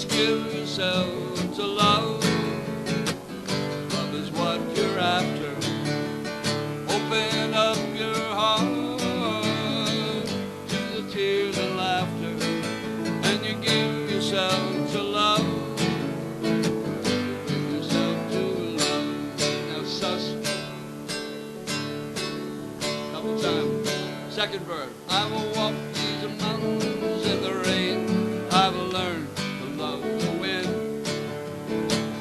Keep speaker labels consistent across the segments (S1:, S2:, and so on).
S1: must give yourself to love. Love is what you're after. Open up your heart to the tears and laughter, and you give yourself to love. Give yourself to love. Now, sus. Couple times. Second verse. I will walk these mountains in the rain. I've learned to love the wind.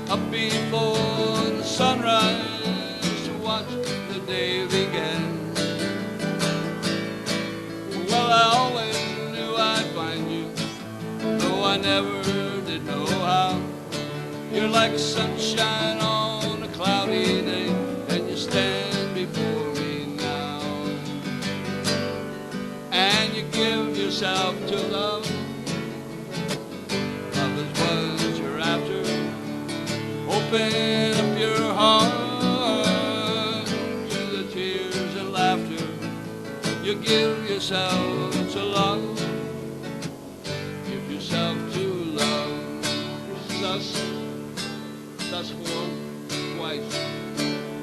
S1: Up before the sunrise to watch the day begin. Well, I always knew I'd find you, though I never did know how. You're like sunshine on a cloudy day, and you stand before me now. And you give yourself to love. Love is what you're after. Open up your heart to the tears and laughter. You give yourself to love. Give yourself to love. Thus forth twice.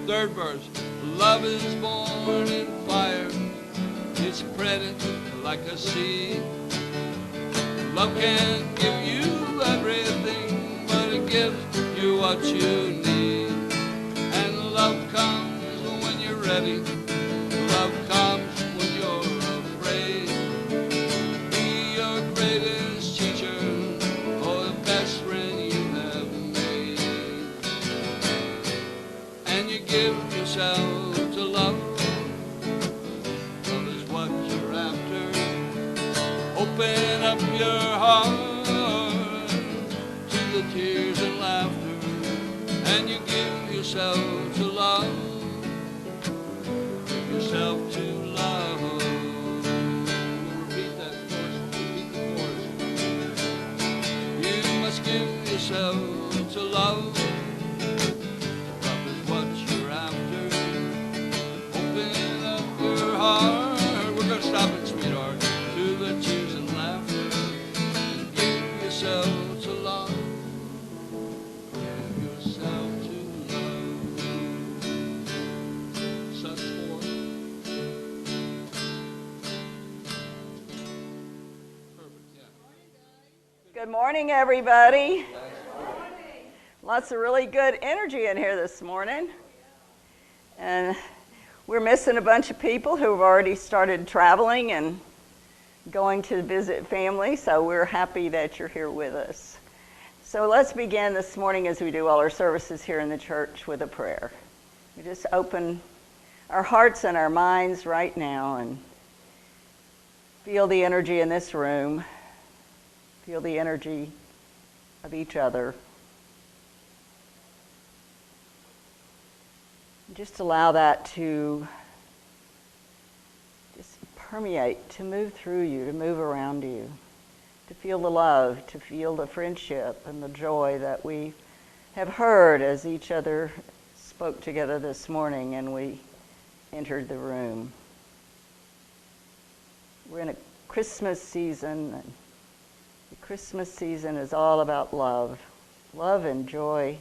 S1: Third verse. Love is born in fire. It's spreading like a seed. Love can't give you everything, but it gives you what you need. And love comes when you're ready. Love comes when you're afraid. Be your greatest teacher, or the best friend you have made. And you give yourself to love. Love is what you're after. Open up your heart to the tears and laughter, and you give yourself to love. Give yourself to love. Repeat that chorus. Repeat the chorus. You must give yourself to love. Love is what you're after. Open up your heart. We're going to stop it, sweetheart. To the tears and laughter, and give yourself to love. Give yourself to love. Such forth. Perfect, yeah.
S2: Good morning, everybody. Lots of really good energy in here this morning. And we're missing a bunch of people who have already started traveling and going to visit family, so we're happy that you're here with us. So let's begin this morning, as we do all our services here in the church, with a prayer. We just open our hearts and our minds right now and feel the energy in this room, feel the energy of each other. Just allow that to just permeate, to move through you, to move around you, to feel the love, to feel the friendship and the joy that we have heard as each other spoke together this morning and we entered the room. We're in a Christmas season, and the Christmas season is all about love, love and joy.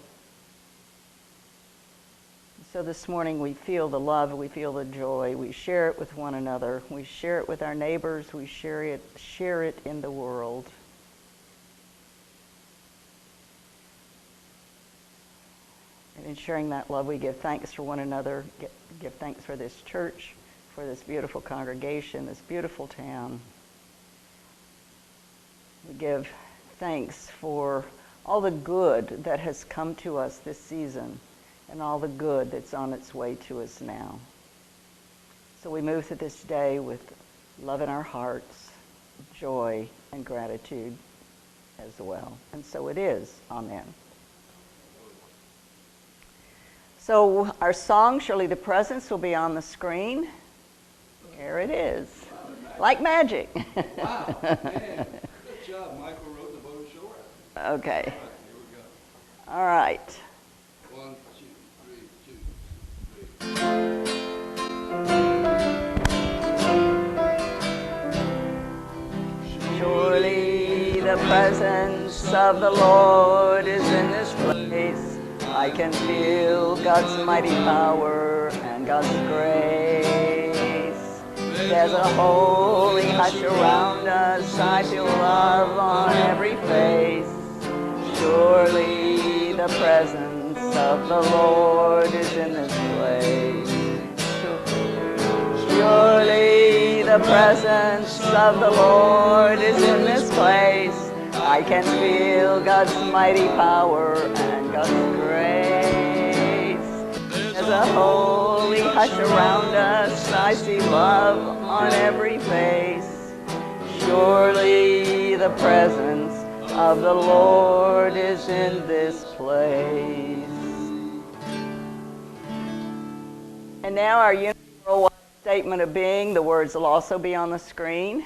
S2: So this morning we feel the love, we feel the joy, we share it with one another, we share it with our neighbors, we share it in the world. And in sharing that love, we give thanks for one another, give thanks for this church, for this beautiful congregation, this beautiful town. We give thanks for all the good that has come to us this season, and all the good that's on its way to us now. So we move through this day with love in our hearts, joy, and gratitude as well. And so it is. Amen. So our song, Surely the Presence, will be on the screen. There it is. Like magic.
S1: Wow, man. Good job. Michael wrote the boat ashore.
S2: Okay.
S1: All right, here we go.
S2: All right.
S1: 1, 2, 3, 2, 3.
S2: Surely the presence of the Lord is in this place. I can feel God's mighty power and God's grace. There's a holy hush around us. I feel love on every face. Surely the presence of the Lord is in this place. Surely the presence of the Lord is in this place. I can feel God's mighty power and God's grace. There's a holy hush around us. I see love on every face. Surely the presence of the Lord is in this place. And now our universal statement of being. The words will also be on the screen.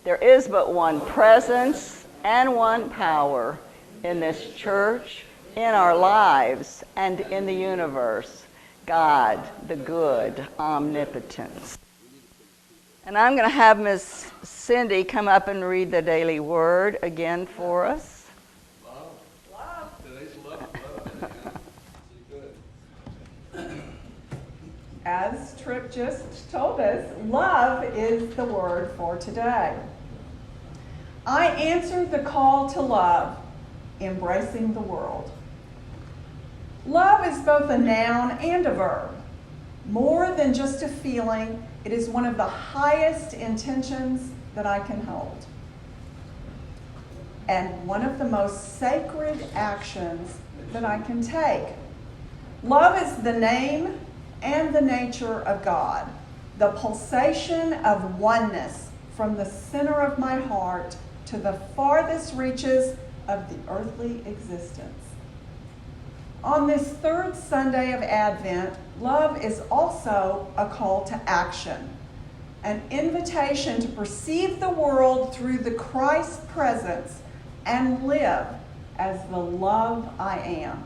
S2: There is but one presence and one power in this church, in our lives, and in the universe. God, the good, omnipotent. And I'm going to have Miss Cindy come up and read the daily word again for us.
S1: Love. Today's love. Good.
S3: As Tripp just told us, love is the word for today. I answered the call to love, embracing the world. Love is both a noun and a verb. More than just a feeling, it is one of the highest intentions that I can hold. And one of the most sacred actions that I can take. Love is the name and the nature of God, the pulsation of oneness from the center of my heart to the farthest reaches of the earthly existence. On this third Sunday of Advent, love is also a call to action, an invitation to perceive the world through the Christ presence and live as the love I am.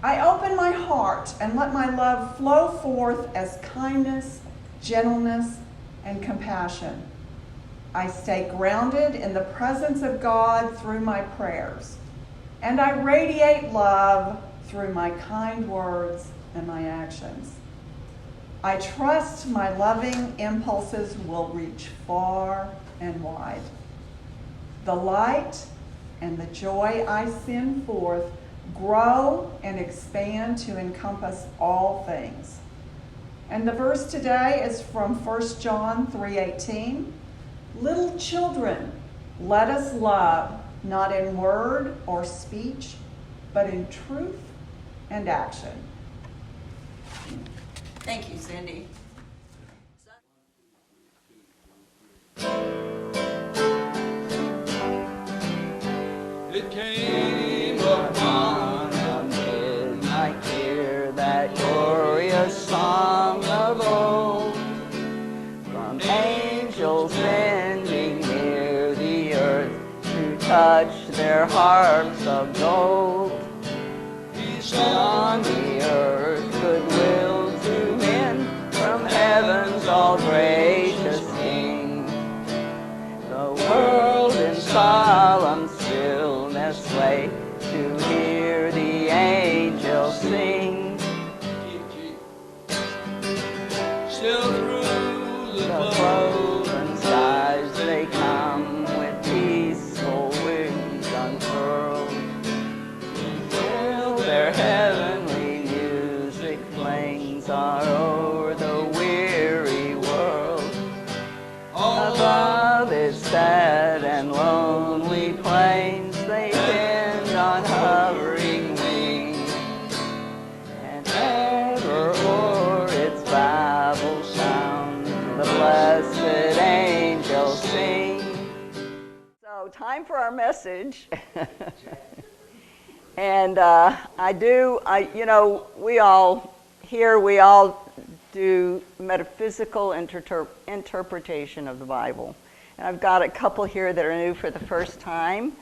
S3: I open my heart and let my love flow forth as kindness, gentleness, and compassion. I stay grounded in the presence of God through my prayers, and I radiate love through my kind words and my actions. I trust my loving impulses will reach far and wide. The light and the joy I send forth grow and expand to encompass all things. And the verse today is from 1 John 3:18. Little children, let us love, not in word or speech, but in truth and action.
S2: Thank you, Cindy.
S1: It came upon
S2: a midnight hear that glorious song of old, from angels bending near the earth to touch their harps of gold. On the earth goodwill to men, from heaven's all gracious King. The world in solemn stillness lay to hear the angels sing.
S1: still through the
S2: Cloven skies they come with peaceful wings unfurled. Till their heavenly music flings are o'er the weary world. Above its sad and lonely plains they bend on hovering wings, and ever o'er its Bible sound the blessed angels sing. So time for our message. And we all do metaphysical interpretation of the Bible. And I've got a couple here that are new for the first time.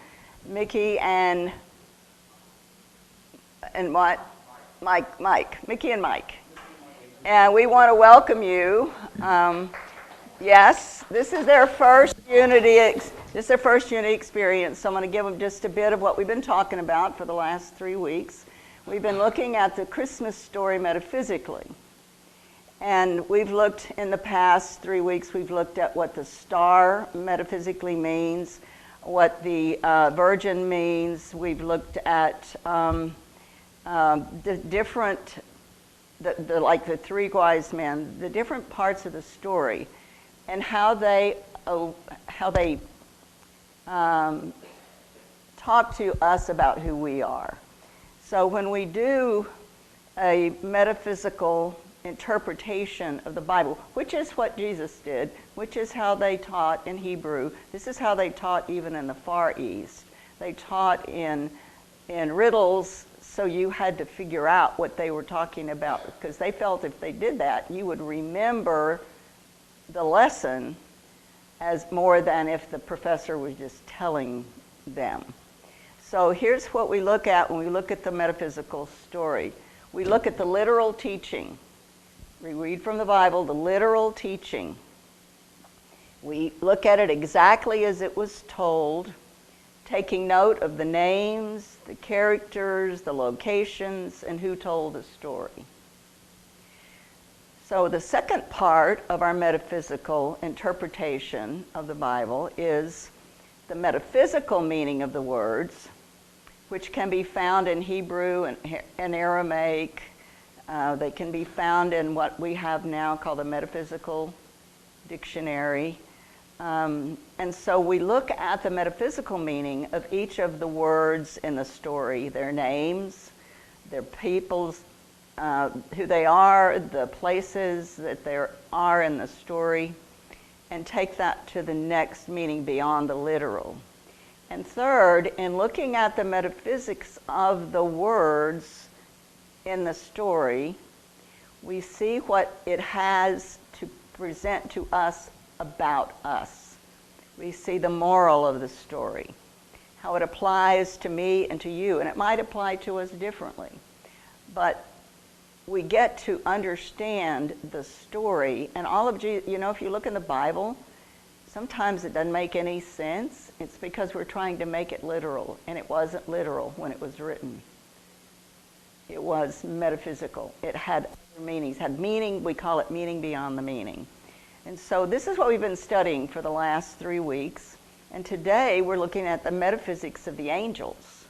S2: Mickey and what? Mike. Mickey and Mike. And we want to welcome you Yes, this is their first unity. This is their first unity experience. So I'm going to give them just a bit of what we've been talking about for the last 3 weeks. We've been looking at the Christmas story metaphysically. And we've looked in the past 3 weeks, we've looked at what the star metaphysically means, what the Virgin means. We've looked at the different, like the three wise men, the different parts of the story, and how they talk to us about who we are. So when we do a metaphysical interpretation of the Bible, which is what Jesus did, which is how they taught in Hebrew. This is how they taught even in the Far East. They taught in riddles, so you had to figure out what they were talking about, because they felt if they did that, you would remember the lesson as more than if the professor was just telling them. So here's what we look at when we look at the metaphysical story. We look at the literal teaching. We read from the Bible, the literal teaching. We look at it exactly as it was told, taking note of the names, the characters, the locations, and who told the story. So the second part of our metaphysical interpretation of the Bible is the metaphysical meaning of the words, which can be found in Hebrew and Aramaic. They can be found in what we have now called the Metaphysical Dictionary. And so we look at the metaphysical meaning of each of the words in the story, their names, their peoples, who they are, the places that they are in the story, and take that to the next meaning beyond the literal. And third, in looking at the metaphysics of the words in the story, we see what it has to present to us about us. We see the moral of the story, how it applies to me and to you, and it might apply to us differently. But we get to understand the story, and all of Jesus, if you look in the Bible, sometimes it doesn't make any sense. It's because we're trying to make it literal, and it wasn't literal when it was written. It was metaphysical. It had other meanings, had meaning. We call it meaning beyond the meaning. And so this is what we've been studying for the last 3 weeks. And today we're looking at the metaphysics of the angels.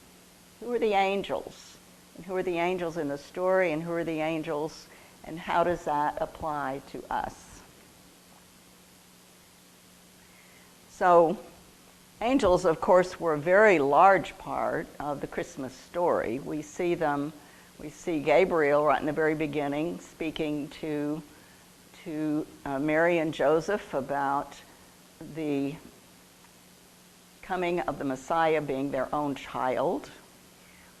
S2: Who are the angels? And who are the angels in the story? And who are the angels? And how does that apply to us? So angels, of course, were a very large part of the Christmas story. We see Gabriel right in the very beginning speaking to Mary and Joseph about the coming of the Messiah being their own child.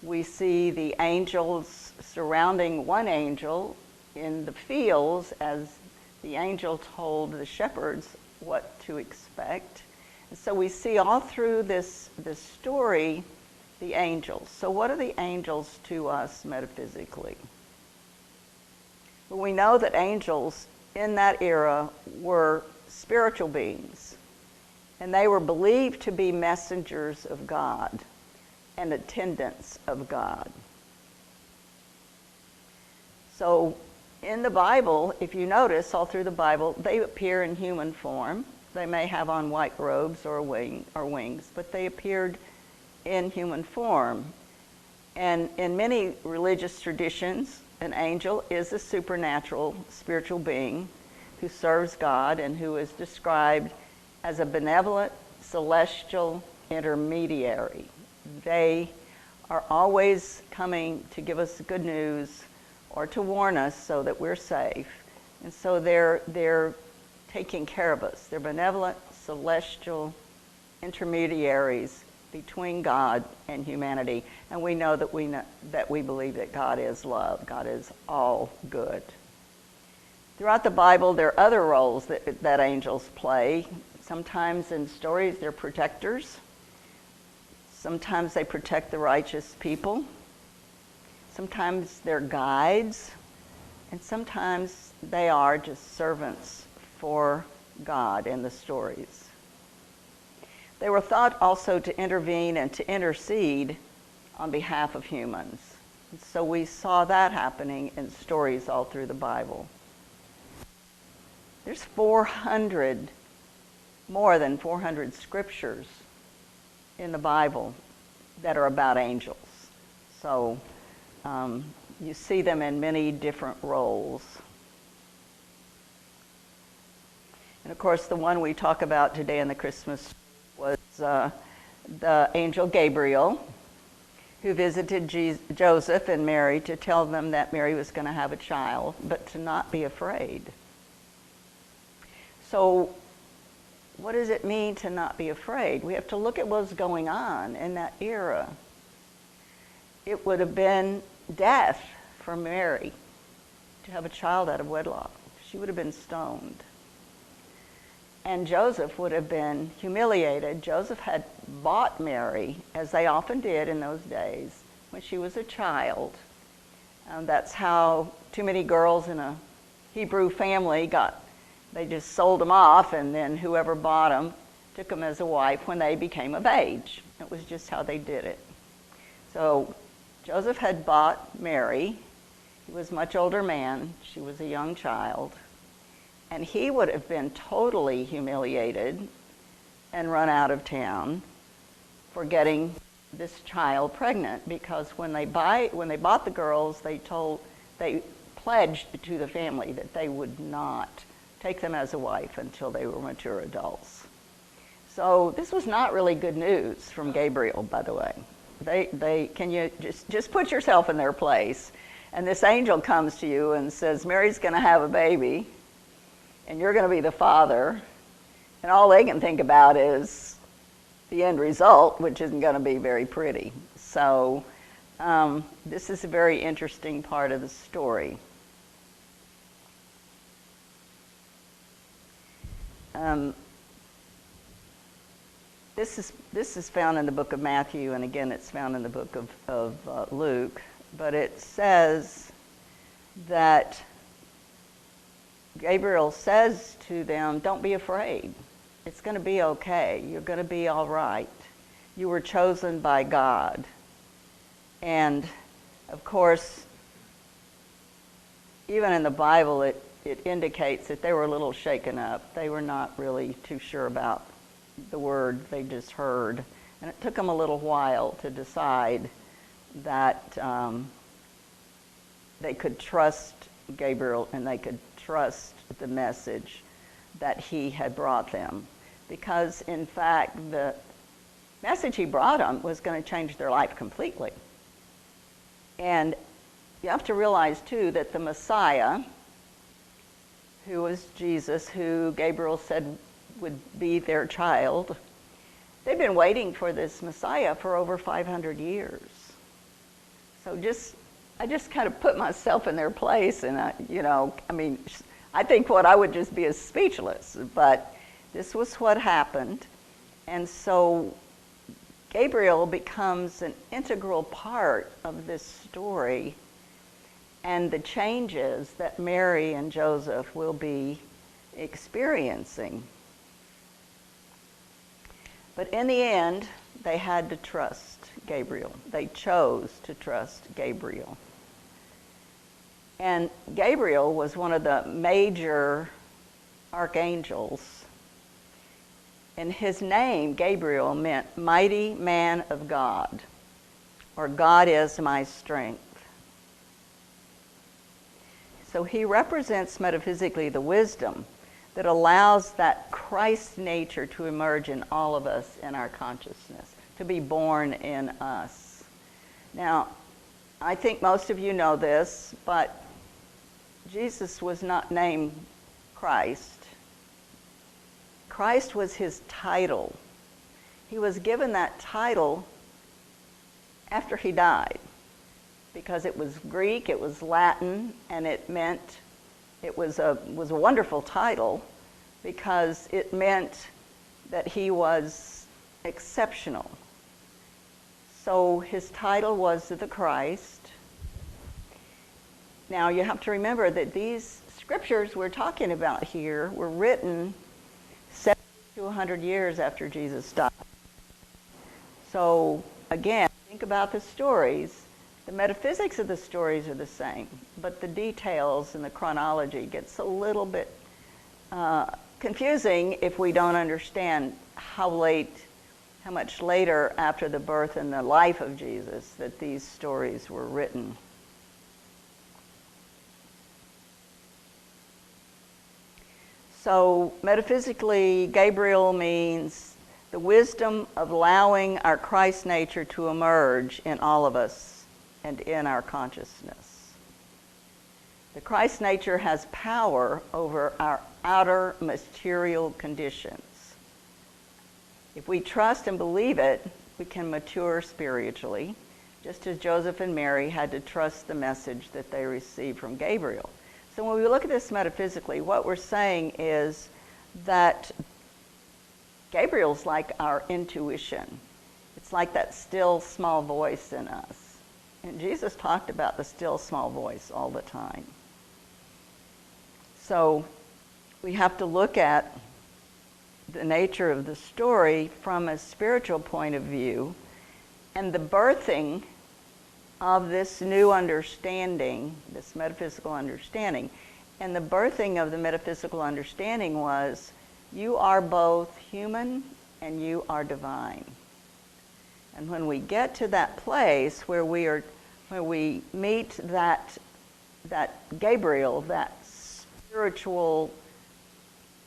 S2: We see the angels surrounding one angel in the fields as the angel told the shepherds what to expect. And so we see all through this story the angels. So what are the angels to us metaphysically? Well, we know that angels in that era were spiritual beings, and they were believed to be messengers of God and attendants of God. So in the Bible, if you notice all through the Bible, they appear in human form. They may have on white robes or wings, but they appeared in human form. And in many religious traditions, an angel is a supernatural spiritual being who serves God and who is described as a benevolent celestial intermediary. They are always coming to give us good news or to warn us so that we're safe. And so they're taking care of us. They're benevolent celestial intermediaries between God and humanity. And we know that we believe that God is love. God is all good. Throughout the Bible, there are other roles that angels play. Sometimes in stories, they're protectors. Sometimes they protect the righteous people. Sometimes they're guides. And sometimes they are just servants for God in the stories. They were thought also to intervene and to intercede on behalf of humans. So we saw that happening in stories all through the Bible. There's more than 400 scriptures in the Bible that are about angels. So you see them in many different roles. And of course, the one we talk about today in the Christmas was the angel Gabriel, who visited Joseph and Mary to tell them that Mary was going to have a child, but to not be afraid. So what does it mean to not be afraid? We have to look at what was going on in that era. It would have been death for Mary to have a child out of wedlock. She would have been stoned. And Joseph would have been humiliated. Joseph had bought Mary, as they often did in those days, when she was a child. That's how too many girls in a Hebrew family they just sold them off, and then whoever bought them took them as a wife when they became of age. It was just how they did it. So Joseph had bought Mary. He was a much older man. She was a young child. And he would have been totally humiliated and run out of town for getting this child pregnant, because when they bought the girls, they pledged to the family that they would not take them as a wife until they were mature adults. So this was not really good news from Gabriel, by the way. Can you just put yourself in their place? And this angel comes to you and says, Mary's going to have a baby, and you're going to be the father, and all they can think about is the end result, which isn't going to be very pretty. So this is a very interesting part of the story. This is found in the book of Matthew, and again it's found in the book of Luke, but it says that Gabriel says to them, don't be afraid. It's going to be okay. You're going to be all right. You were chosen by God. And of course, even in the Bible, it indicates that they were a little shaken up. They were not really too sure about the word they just heard. And it took them a little while to decide that they could trust Gabriel and they could trust the message that he had brought them. Because, in fact, the message he brought them was going to change their life completely. And you have to realize, too, that the Messiah, who was Jesus, who Gabriel said would be their child, they've been waiting for this Messiah for over 500 years. So I just kind of put myself in their place, and I think what I would just be is speechless, but this was what happened. And so Gabriel becomes an integral part of this story and the changes that Mary and Joseph will be experiencing. But in the end, they had to trust Gabriel. They chose to trust Gabriel. And Gabriel was one of the major archangels. And his name, Gabriel, meant mighty man of God, or God is my strength. So he represents metaphysically the wisdom that allows that Christ nature to emerge in all of us in our consciousness, to be born in us. Now, I think most of you know this, but Jesus was not named Christ. Christ was his title. He was given that title after he died, because it was Greek, it was Latin, and it was a wonderful title because it meant that he was exceptional. So his title was the Christ. Now you have to remember that these scriptures we're talking about here were written 100 years after Jesus died. So again, think about the stories. The metaphysics of the stories are the same, but the details and the chronology gets a little bit confusing if we don't understand how much later after the birth and the life of Jesus that these stories were written. So metaphysically, Gabriel means the wisdom of allowing our Christ nature to emerge in all of us and in our consciousness. The Christ nature has power over our outer material conditions. If we trust and believe it, we can mature spiritually, just as Joseph and Mary had to trust the message that they received from Gabriel. So when we look at this metaphysically, what we're saying is that Gabriel's like our intuition. It's like that still small voice in us. And Jesus talked about the still small voice all the time. So we have to look at the nature of the story from a spiritual point of view, and the birthing of this new understanding, this metaphysical understanding. And the birthing of the metaphysical understanding was, you are both human and you are divine. And when we get to that place where we meet that Gabriel, that spiritual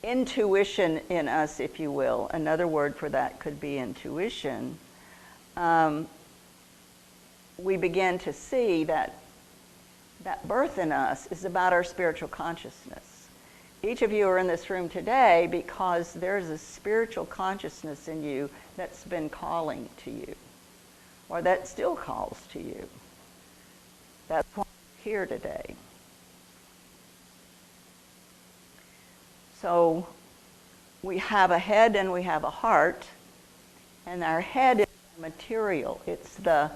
S2: intuition in us, if you will, another word for that could be intuition, we begin to see that birth in us is about our spiritual consciousness. Each of you are in this room today because there's a spiritual consciousness in you that's been calling to you, or that still calls to you. That's why you're here today. So we have a head and we have a heart, and our head is material. It's the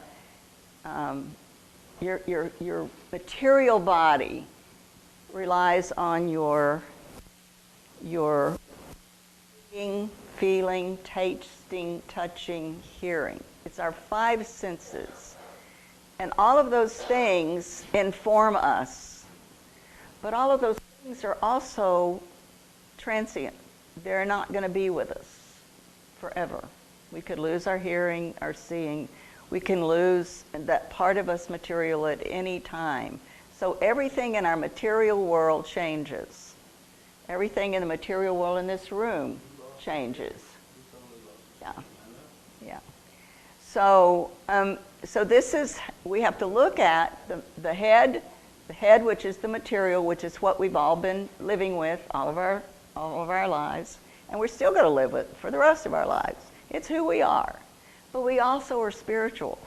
S2: your material body relies on your seeing, feeling, tasting, touching, hearing. It's our five senses. And all of those things inform us. But all of those things are also transient. They're not going to be with us forever. We could lose our hearing, our seeing. We can lose that part of us material at any time. So everything in our material world changes. Everything in the material world in this room changes. Yeah. So this is, we have to look at the head, which is the material, which is what we've all been living with all of our lives, and we're still going to live with for the rest of our lives. It's who we are. But we also are spiritual.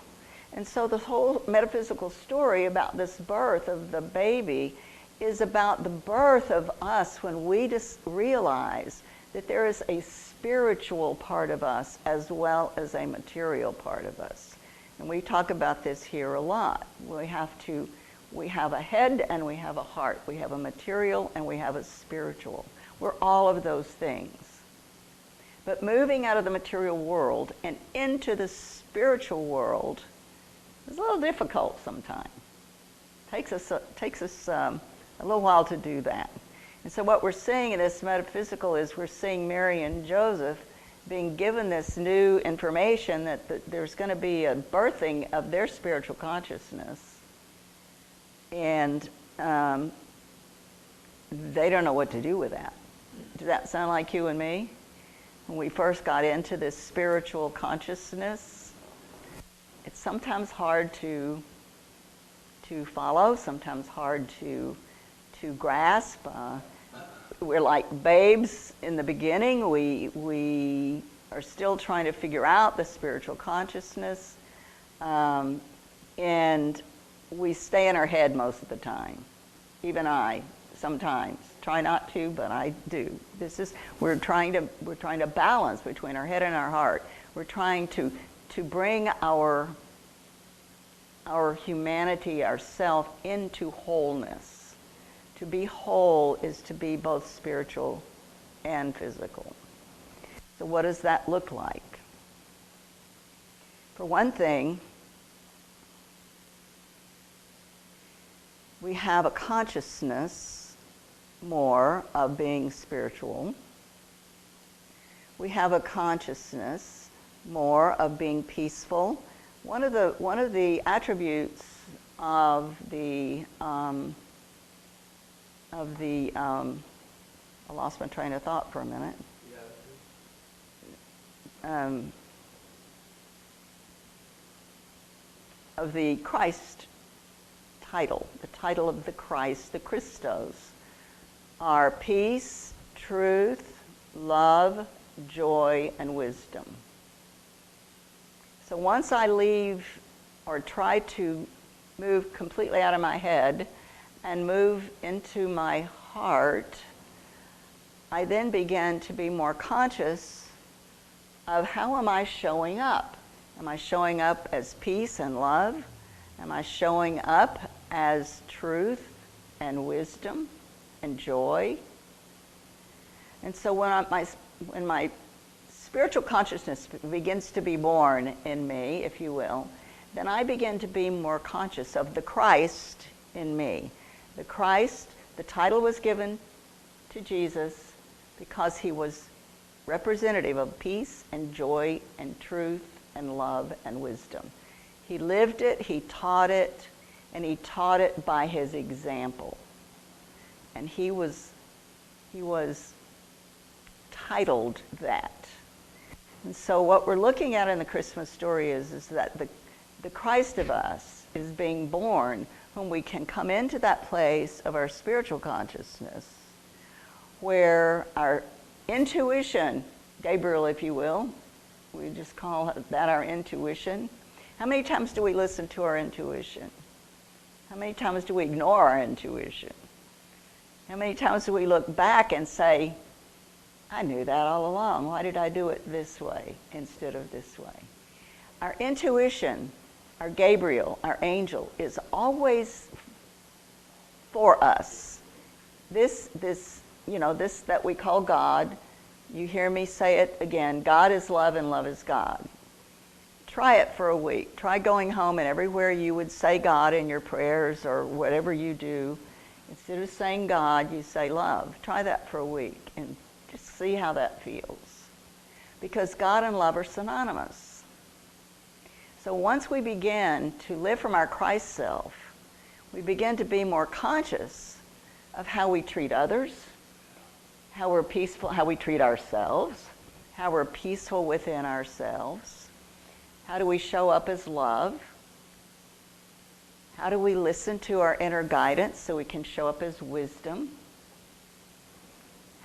S2: And so the whole metaphysical story about this birth of the baby is about the birth of us when we just realize that there is a spiritual part of us as well as a material part of us. And we talk about this here a lot. We have a head and we have a heart. We have a material and we have a spiritual. We're all of those things. But moving out of the material world and into the spiritual world is a little difficult sometimes. Takes us a little while to do that. And so what we're seeing in this metaphysical is we're seeing Mary and Joseph being given this new information that there's going to be a birthing of their spiritual consciousness. And they don't know what to do with that. Does that sound like you and me? When we first got into this spiritual consciousness, it's sometimes hard to follow, sometimes hard to grasp. We're like babes in the beginning. We are still trying to figure out the spiritual consciousness, and we stay in our head most of the time. Even I sometimes try not to, but I do. We're trying to balance between our head and our heart. We're trying to bring our humanity, ourself, into wholeness. To be whole is to be both spiritual and physical. So what does that look like? For one thing, we have a consciousness more of being spiritual. We have a consciousness more of being peaceful. One of the attributes of the I lost my train of thought for a minute. Of the Christ title, the title of the Christ, the Christos, are peace, truth, love, joy, and wisdom. So once I leave or try to move completely out of my head and move into my heart, I then began to be more conscious of how am I showing up? Am I showing up as peace and love? Am I showing up as truth and wisdom and joy? And so when my spiritual consciousness begins to be born in me, if you will, then I begin to be more conscious of the Christ in me. The Christ, the title was given to Jesus because he was representative of peace and joy and truth and love and wisdom. He lived it, he taught it, and he taught it by his example. And he was titled that. And so what we're looking at in the Christmas story is that the Christ of us is being born when we can come into that place of our spiritual consciousness where our intuition, Gabriel, if you will, we just call that our intuition. How many times do we listen to our intuition? How many times do we ignore our intuition? How many times do we look back and say, I knew that all along. Why did I do it this way instead of this way? Our intuition, our Gabriel, our angel, is always for us. This that we call God, you hear me say it again, God is love and love is God. Try it for a week. Try going home and everywhere you would say God in your prayers or whatever you do, instead of saying God, you say love. Try that for a week and just see how that feels. Because God and love are synonymous. So once we begin to live from our Christ self, we begin to be more conscious of how we treat others, how we're peaceful, how we treat ourselves, how we're peaceful within ourselves, how do we show up as love, how do we listen to our inner guidance so we can show up as wisdom,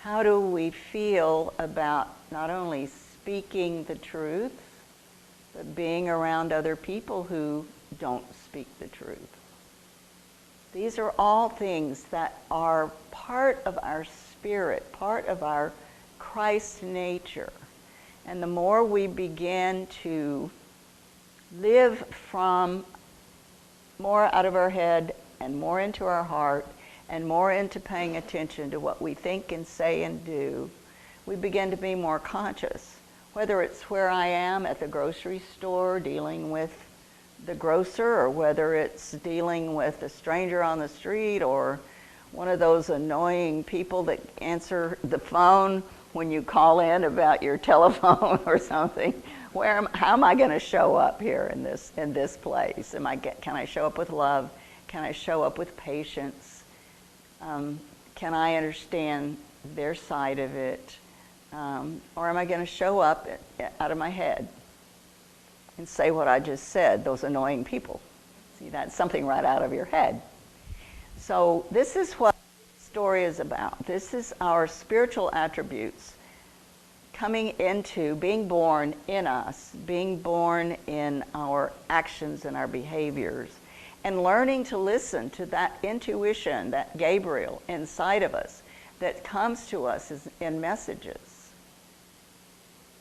S2: how do we feel about not only speaking the truth, but being around other people who don't speak the truth. These are all things that are part of our spirit, part of our Christ nature. And the more we begin to live from more out of our head and more into our heart and more into paying attention to what we think and say and do, we begin to be more conscious. Whether it's where I am at the grocery store dealing with the grocer, or whether it's dealing with a stranger on the street, or one of those annoying people that answer the phone when you call in about your telephone or something. How am I going to show up here in this place? Can I show up with love? Can I show up with patience? Can I understand their side of it? Or am I going to show up out of my head and say what I just said, those annoying people? See, that's something right out of your head. So this is what the story is about. This is our spiritual attributes coming into being born in us, being born in our actions and our behaviors, and learning to listen to that intuition, that Gabriel inside of us that comes to us in messages.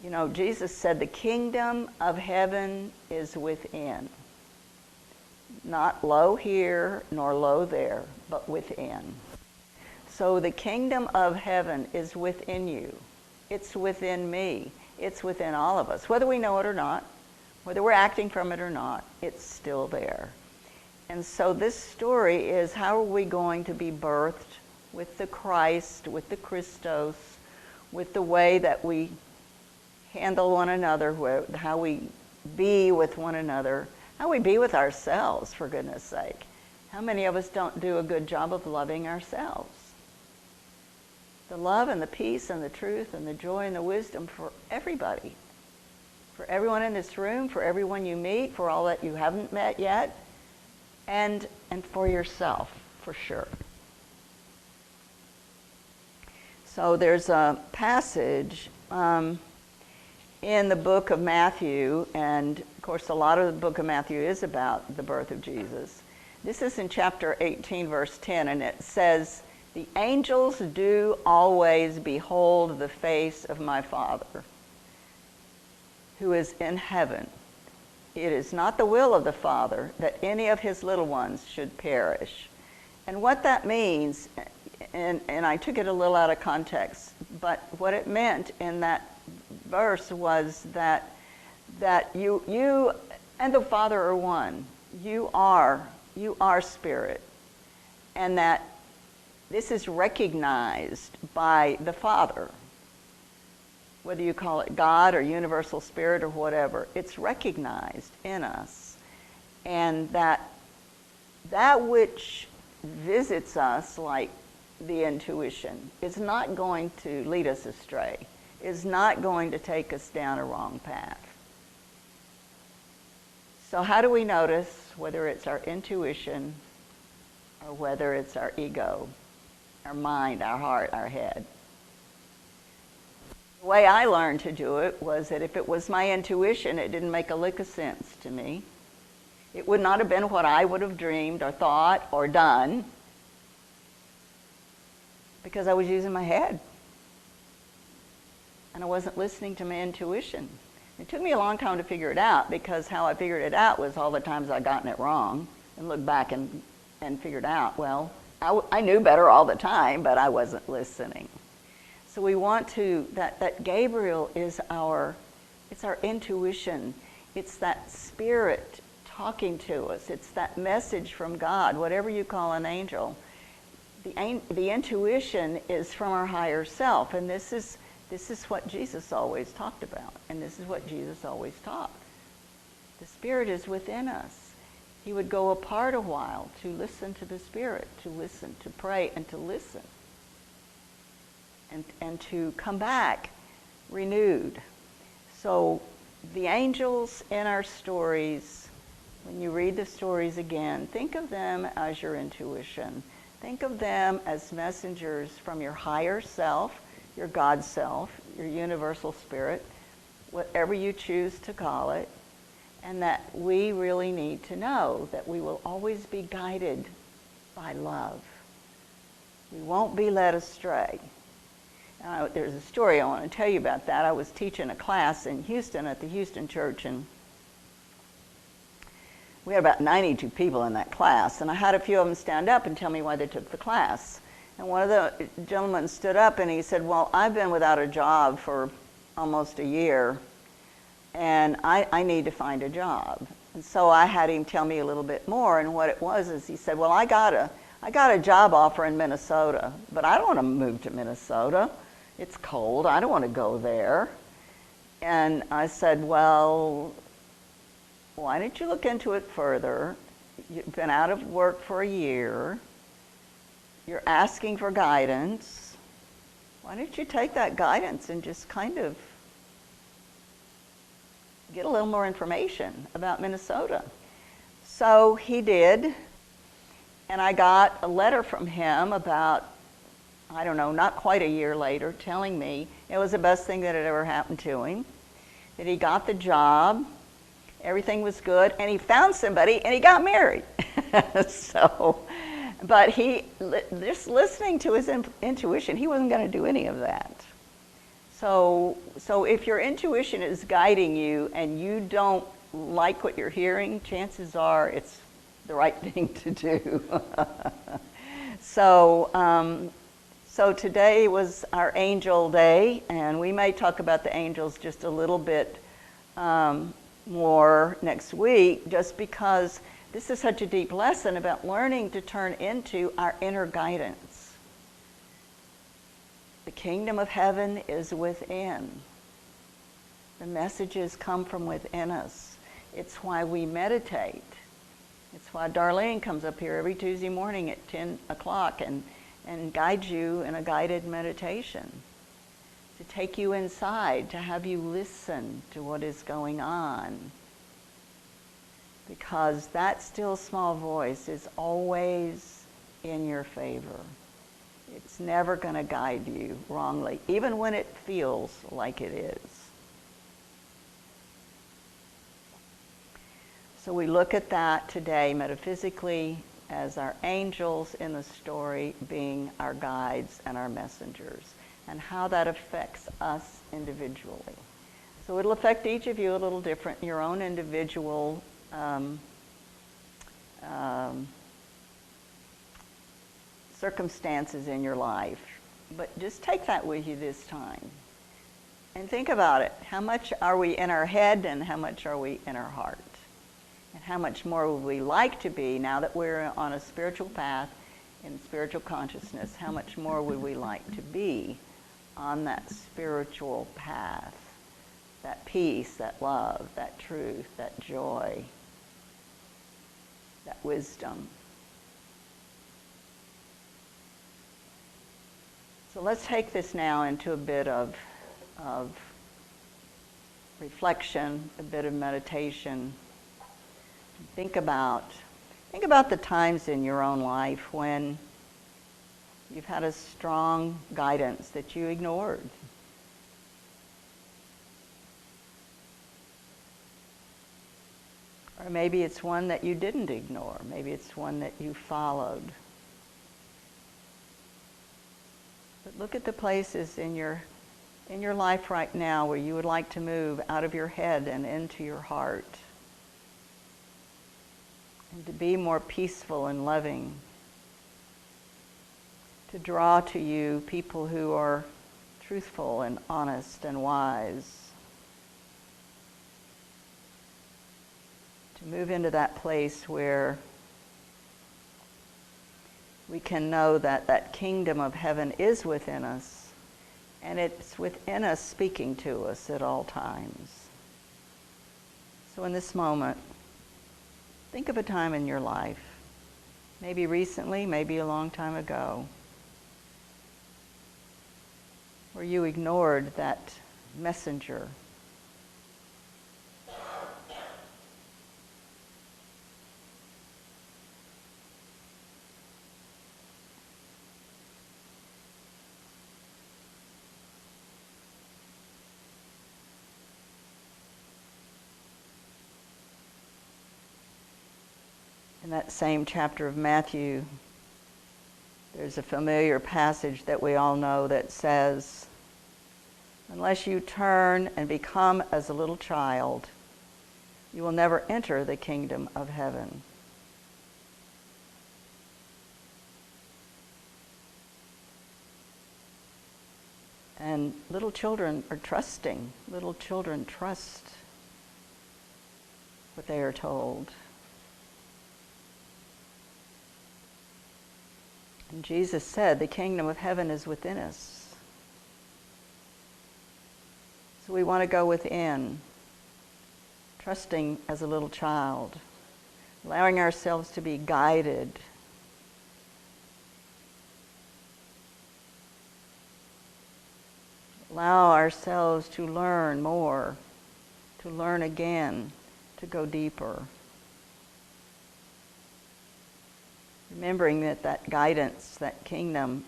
S2: You know, Jesus said the kingdom of heaven is within. Not low here nor low there, but within. So the kingdom of heaven is within you. It's within me. It's within all of us. Whether we know it or not, whether we're acting from it or not, it's still there. And so this story is, how are we going to be birthed with the Christ, with the Christos, with the way that we handle one another, how we be with one another, how we be with ourselves, for goodness sake. How many of us don't do a good job of loving ourselves? The love and the peace and the truth and the joy and the wisdom for everybody. For everyone in this room, for everyone you meet, for all that you haven't met yet, and for yourself, for sure. So there's a passage in the book of Matthew, and of course a lot of the book of Matthew is about the birth of Jesus. This is in chapter 18, verse 10, and it says, "The angels do always behold the face of my Father, who is in heaven. It is not the will of the Father that any of his little ones should perish." And what that means, and I took it a little out of context, but what it meant in that verse was that you and the Father are one. You are spirit. And that this is recognized by the Father. Whether you call it God or universal spirit or whatever, it's recognized in us. And that which visits us, like the intuition, is not going to lead us astray, is not going to take us down a wrong path. So how do we notice whether it's our intuition or whether it's our ego, our mind, our heart, our head? The way I learned to do it was that if it was my intuition, it didn't make a lick of sense to me. It would not have been what I would have dreamed or thought or done, because I was using my head. And I wasn't listening to my intuition. It took me a long time to figure it out, because how I figured it out was all the times I'd gotten it wrong and looked back and figured out, well, I knew better all the time, but I wasn't listening. So we want to, that Gabriel is it's our intuition. It's that spirit talking to us. It's that message from God, whatever you call an angel. The intuition is from our higher self, and this is what Jesus always talked about, and this is what Jesus always taught. The Spirit is within us. He would go apart a while to listen to the Spirit, to listen, to pray, and to listen, and to come back renewed. So the angels in our stories, when you read the stories again, think of them as your intuition. Think of them as messengers from your higher self, your God self, your universal spirit, whatever you choose to call it, and that we really need to know that we will always be guided by love. We won't be led astray. There's a story I want to tell you about that. I was teaching a class in Houston at the Houston church, and we had about 92 people in that class, and I had a few of them stand up and tell me why they took the class. And one of the gentlemen stood up and he said, "Well, I've been without a job for almost a year, and I need to find a job." And so I had him tell me a little bit more, and what it was is he said, "Well, I got a job offer in Minnesota, but I don't want to move to Minnesota. It's cold. I don't want to go there." And I said, "Well, why don't you look into it further? You've been out of work for a year. You're asking for guidance. Why don't you take that guidance and just kind of get a little more information about Minnesota?" So he did, and I got a letter from him about, I don't know, not quite a year later, telling me it was the best thing that had ever happened to him, that he got the job, everything was good, and he found somebody and he got married. But just listening to his intuition, he wasn't going to do any of that. So if your intuition is guiding you and you don't like what you're hearing, chances are it's the right thing to do. So so today was our angel day, and we may talk about the angels just a little bit more next week, just because this is such a deep lesson about learning to turn into our inner guidance. The kingdom of heaven is within. The messages come from within us. It's why we meditate. It's why Darlene comes up here every Tuesday morning at 10 o'clock and guides you in a guided meditation, to take you inside, to have you listen to what is going on. Because that still small voice is always in your favor. It's never going to guide you wrongly, even when it feels like it is. So we look at that today metaphysically as our angels in the story being our guides and our messengers, and how that affects us individually. So it'll affect each of you a little different in your own individual circumstances in your life. But just take that with you this time. And think about it. How much are we in our head and how much are we in our heart? And how much more would we like to be now that we're on a spiritual path in spiritual consciousness? How much more would we like to be on that spiritual path? That peace, that love, that truth, that joy, that wisdom. So let's take this now into a bit of reflection, a bit of meditation. Think about the times in your own life when you've had a strong guidance that you ignored. Or maybe it's one that you didn't ignore. Maybe it's one that you followed. But look at the places in your life right now where you would like to move out of your head and into your heart. And to be more peaceful and loving. To draw to you people who are truthful and honest and wise. To move into that place where we can know that that kingdom of heaven is within us, and it's within us speaking to us at all times. So in this moment, think of a time in your life, maybe recently, maybe a long time ago, where you ignored that messenger. In that same chapter of Matthew, there's a familiar passage that we all know that says, "Unless you turn and become as a little child, you will never enter the kingdom of heaven." And little children are trusting. Little children trust what they are told. And Jesus said, the kingdom of heaven is within us. So we want to go within, trusting as a little child, allowing ourselves to be guided. Allow ourselves to learn more, to learn again, to go deeper. Remembering that that guidance, that kingdom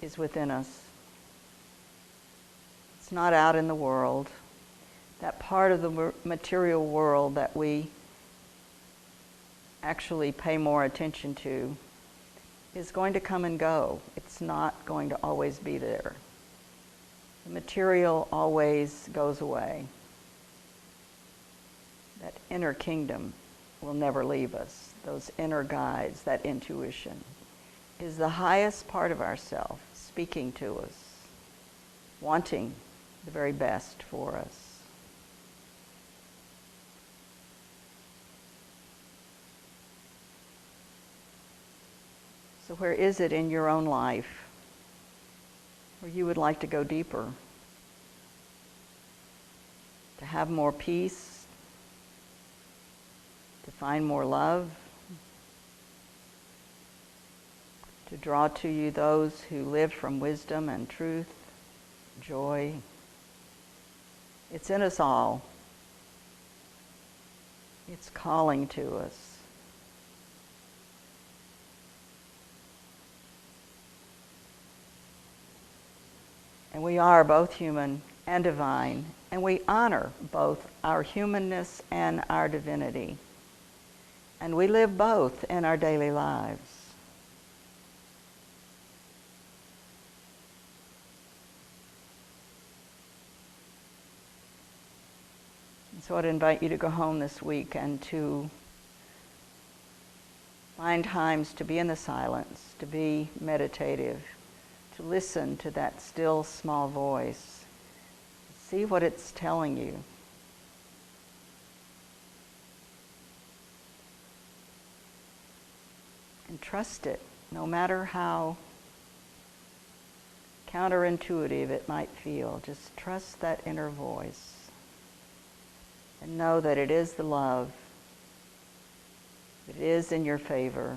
S2: is within us. It's not out in the world. That part of the material world that we actually pay more attention to is going to come and go. It's not going to always be there. The material always goes away. That inner kingdom will never leave us. Those inner guides, that intuition, is the highest part of ourself speaking to us, wanting the very best for us. So where is it in your own life where you would like to go deeper? To have more peace? To find more love? To draw to you those who live from wisdom and truth, joy? It's in us all. It's calling to us. And we are both human and divine, and we honor both our humanness and our divinity. And we live both in our daily lives. And so I'd invite you to go home this week and to find times to be in the silence, to be meditative, to listen to that still small voice. See what it's telling you. And trust it, no matter how counterintuitive it might feel. Just trust that inner voice. And know that it is the love. It is in your favor.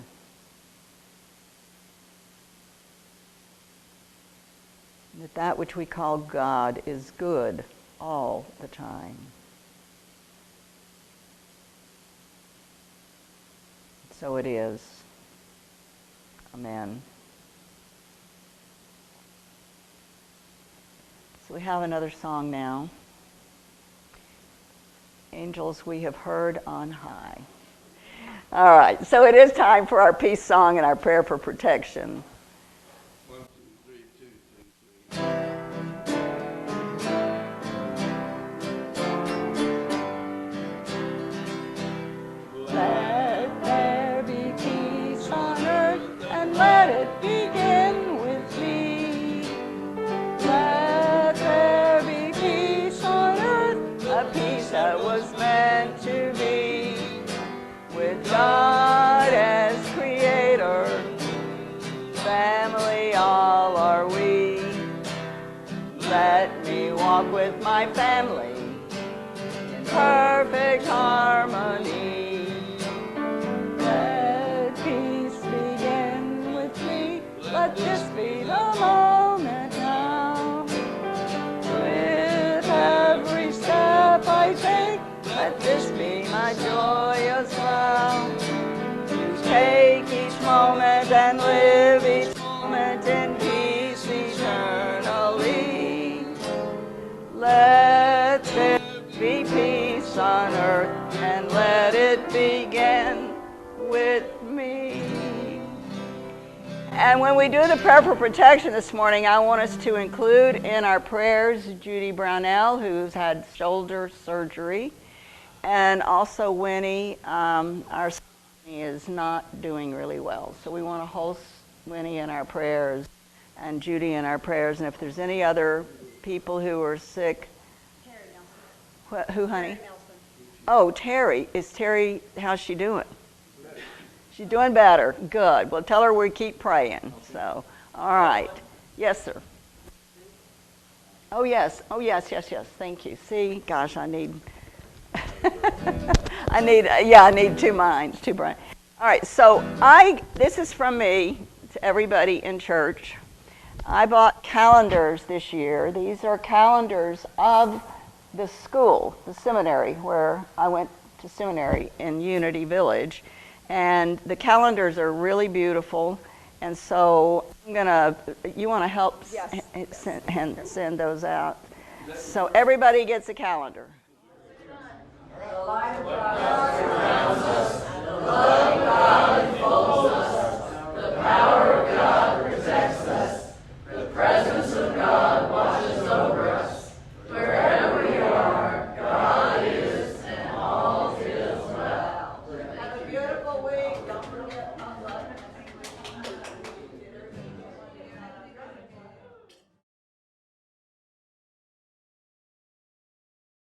S2: That which we call God is good all the time. So it is. Amen. So we have another song now. Angels we have heard on high. All right, so it is time for our peace song and our prayer for protection.
S1: 1, 2, 3, 2, 3, 3.
S2: Let there be peace on earth, and let it begin with me. Let there be peace on earth, a peace that was meant to be. With God as creator, family all are we. Let me walk with my family in perfect harmony. Let peace begin with me. Let this be the moment now. With every step I take, let this be my joyous vow. To take each moment and live each moment in peace eternally. Let there be peace on earth, and let it begin with me. And when we do the prayer for protection this morning, I want us to include in our prayers Judy Brownell, who's had shoulder surgery, and also Winnie. Our son is not doing really well, so we want to hold Winnie in our prayers and Judy in our prayers. And if there's any other people who are sick,
S4: Terry Nelson.
S2: who, honey?
S4: Terry Nelson.
S2: Oh, Terry. Is Terry, how's she doing? She's doing better. Good. Well, tell her we keep praying. So, all right. Yes, sir. Oh, yes. Oh, yes, yes, yes. Thank you. See, gosh, I need I need two minds, two brains. All right, so this is from me to everybody in church. I bought calendars this year. These are calendars of the school, the seminary, where I went to seminary in Unity Village. And the calendars are really beautiful. And so you want to help send those out. So everybody gets a calendar.
S4: The light of God surrounds us, and the love